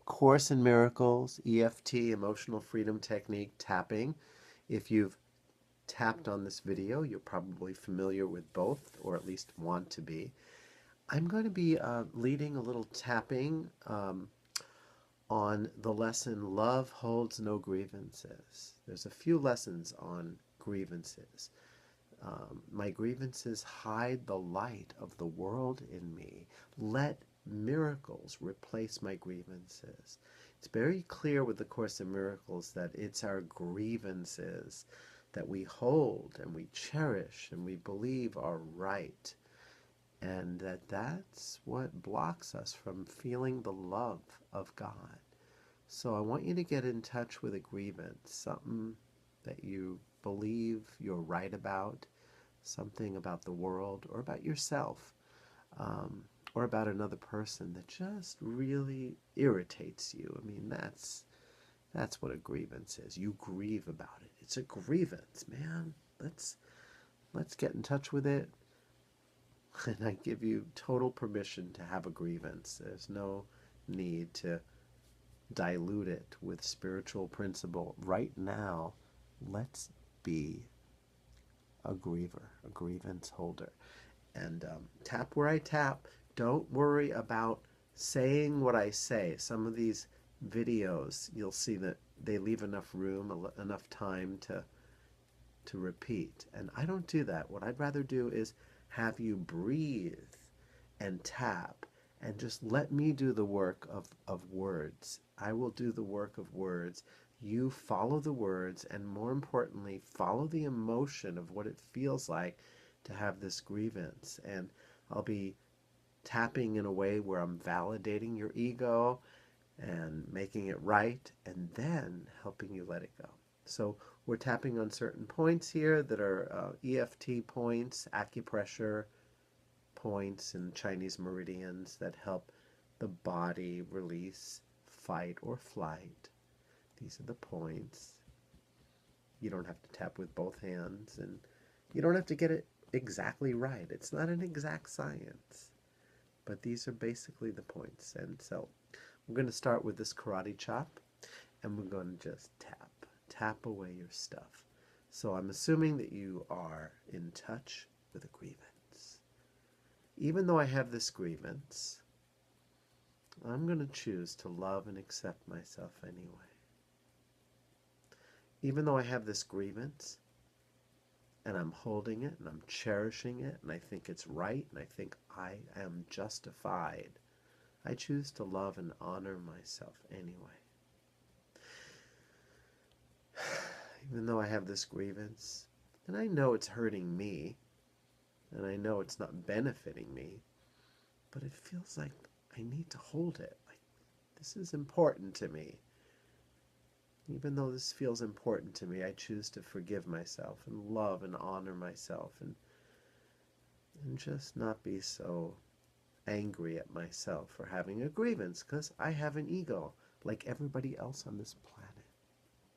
Course in Miracles, EFT, Emotional Freedom Technique, tapping. If you've tapped on this video, you're probably familiar with both, or at least want to be. I'm going to be leading a little tapping on the lesson Love Holds No Grievances. There's a few lessons on grievances. My grievances hide the light of the world in me. Let miracles replace my grievances. It's very clear with the Course in Miracles that it's our grievances that we hold and we cherish and we believe are right, and that's what blocks us from feeling the love of God. So I want you to get in touch with a grievance, something that you believe you're right about, something about the world or about yourself, or about another person that just really irritates you. I mean, that's what a grievance is. You grieve about it. It's a grievance, man. Let's get in touch with it. And I give you total permission to have a grievance. There's no need to dilute it with spiritual principle. Right now, let's be a griever, a grievance holder. And tap where I tap. Don't worry about saying what I say. Some of these videos, you'll see that they leave enough room, enough time to repeat. And I don't do that. What I'd rather do is have you breathe and tap and just let me do the work of words. I will do the work of words. You follow the words, and more importantly, follow the emotion of what it feels like to have this grievance. And I'll be tapping in a way where I'm validating your ego and making it right, and then helping you let it go. So we're tapping on certain points here that are EFT points, acupressure points, and Chinese meridians that help the body release fight or flight. These are the points. You don't have to tap with both hands, and you don't have to get it exactly right. It's not an exact science, but these are basically the points. And so we're going to start with this karate chop, and we're going to just tap away your stuff. So I'm assuming that you are in touch with a grievance. Even though I have this grievance, I'm going to choose to love and accept myself anyway. Even though I have this grievance, and I'm holding it, and I'm cherishing it, and I think it's right, and I think I am justified, I choose to love and honor myself anyway. Even though I have this grievance, and I know it's hurting me, and I know it's not benefiting me, but it feels like I need to hold it. Like, this is important to me. Even though this feels important to me, I choose to forgive myself and love and honor myself, and just not be so angry at myself for having a grievance, because I have an ego like everybody else on this planet.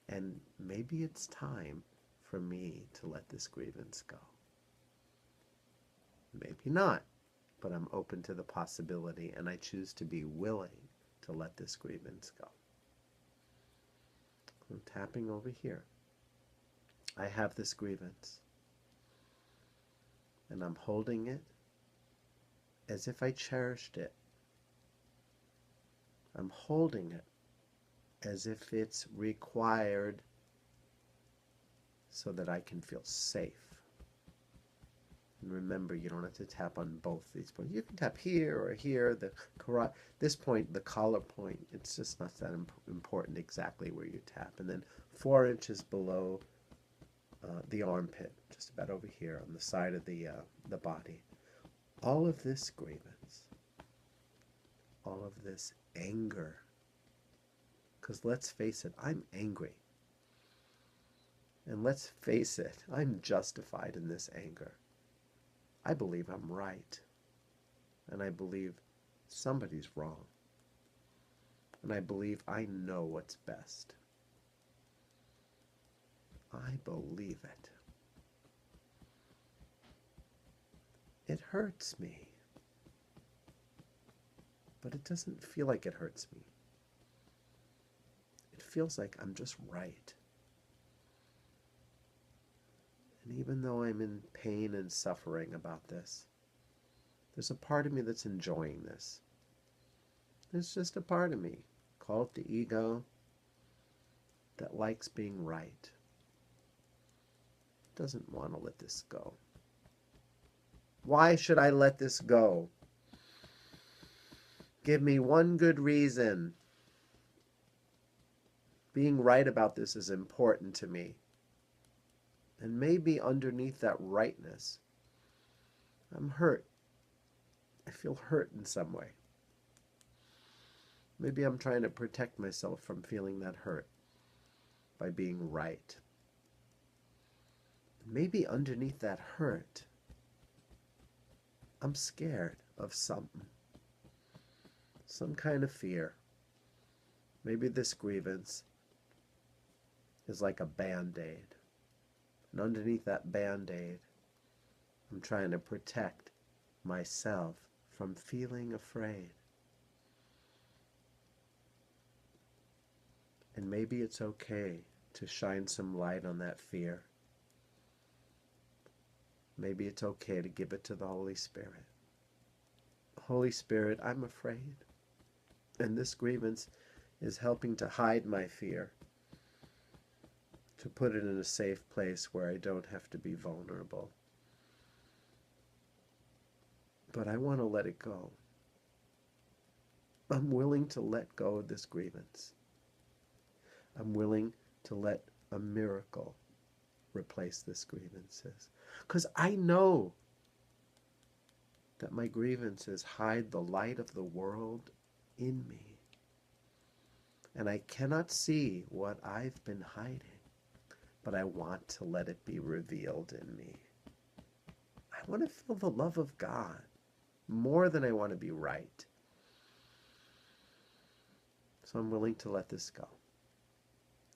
And maybe it's time for me to let this grievance go. Maybe not, but I'm open to the possibility, and I choose to be willing to let this grievance go. I'm tapping over here. I have this grievance, and I'm holding it as if I cherished it. I'm holding it as if it's required so that I can feel safe. And remember, you don't have to tap on both these points. You can tap here or here. This point, the collar point, it's just not that important exactly where you tap. And then 4 inches below the armpit, just about over here on the side of the body. All of this grievance, all of this anger, because let's face it, I'm angry. And let's face it, I'm justified in this anger. I believe I'm right. And I believe somebody's wrong. And I believe I know what's best. I believe it. It hurts me. But it doesn't feel like it hurts me. feels like I'm just right. And even though I'm in pain and suffering about this, there's a part of me that's enjoying this. There's just a part of me, call it the ego, that likes being right. Doesn't want to let this go. Why should I let this go? Give me one good reason. Being right about this is important to me. And maybe underneath that rightness, I'm hurt. I feel hurt in some way. Maybe I'm trying to protect myself from feeling that hurt by being right. Maybe underneath that hurt, I'm scared of something. Some kind of fear. Maybe this grievance is like a Band-Aid. And underneath that Band-Aid, I'm trying to protect myself from feeling afraid. And maybe it's okay to shine some light on that fear. Maybe it's okay to give it to the Holy Spirit. Holy Spirit, I'm afraid. And this grievance is helping to hide my fear, to put it in a safe place where I don't have to be vulnerable. But I want to let it go. I'm willing to let go of this grievance. I'm willing to let a miracle replace this grievances. Because I know that my grievances hide the light of the world in me. And I cannot see what I've been hiding, but I want to let it be revealed in me. I want to feel the love of God more than I want to be right. So I'm willing to let this go,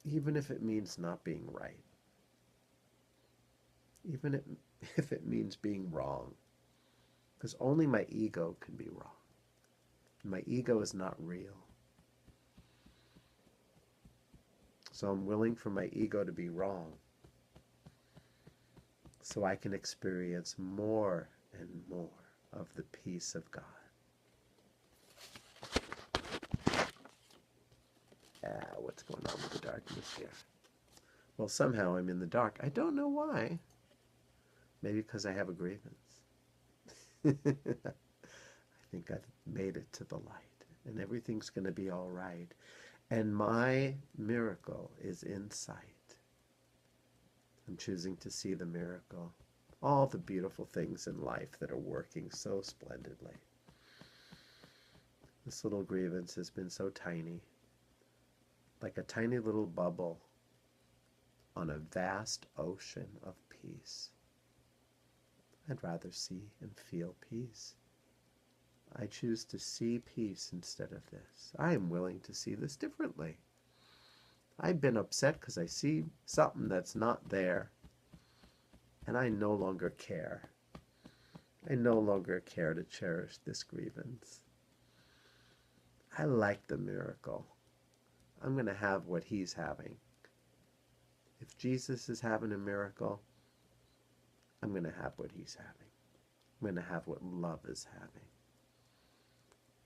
even if it means not being right, even if it means being wrong, because only my ego can be wrong. My ego is not real. So I'm willing for my ego to be wrong so I can experience more and more of the peace of God. What's going on with the darkness here? Well, somehow I'm in the dark. I don't know why. Maybe because I have a grievance. I think I've made it to the light, and everything's going to be all right. And my miracle is in sight. I'm choosing to see the miracle. All the beautiful things in life that are working so splendidly. This little grievance has been so tiny, like a tiny little bubble on a vast ocean of peace. I'd rather see and feel peace. I choose to see peace instead of this. I am willing to see this differently. I've been upset because I see something that's not there, and I no longer care. I no longer care to cherish this grievance. I like the miracle. I'm going to have what he's having. If Jesus is having a miracle, I'm going to have what he's having. I'm going to have what love is having.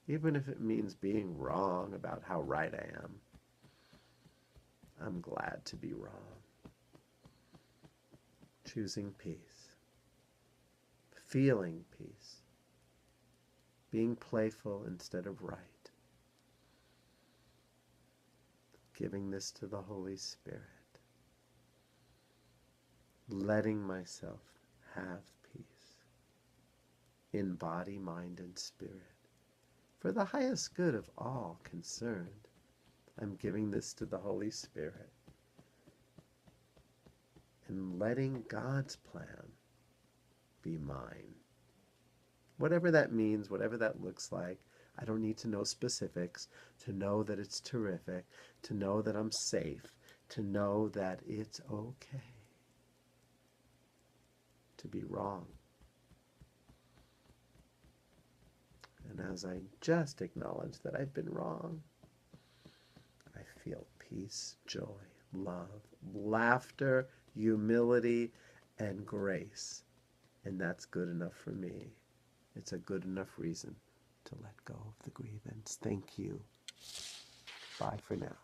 Even if it means being wrong about how right I am, I'm glad to be wrong. Choosing peace. Feeling peace. Being playful instead of right. Giving this to the Holy Spirit. Letting myself have peace. In body, mind, and spirit. For the highest good of all concerned. I'm giving this to the Holy Spirit. And letting God's plan be mine. Whatever that means, whatever that looks like, I don't need to know specifics to know that it's terrific, to know that I'm safe, to know that it's okay to be wrong. And as I just acknowledge that I've been wrong, I feel peace. peace, joy, love, laughter, humility, and grace. And that's good enough for me. It's a good enough reason to let go of the grievance. Thank you. Bye for now.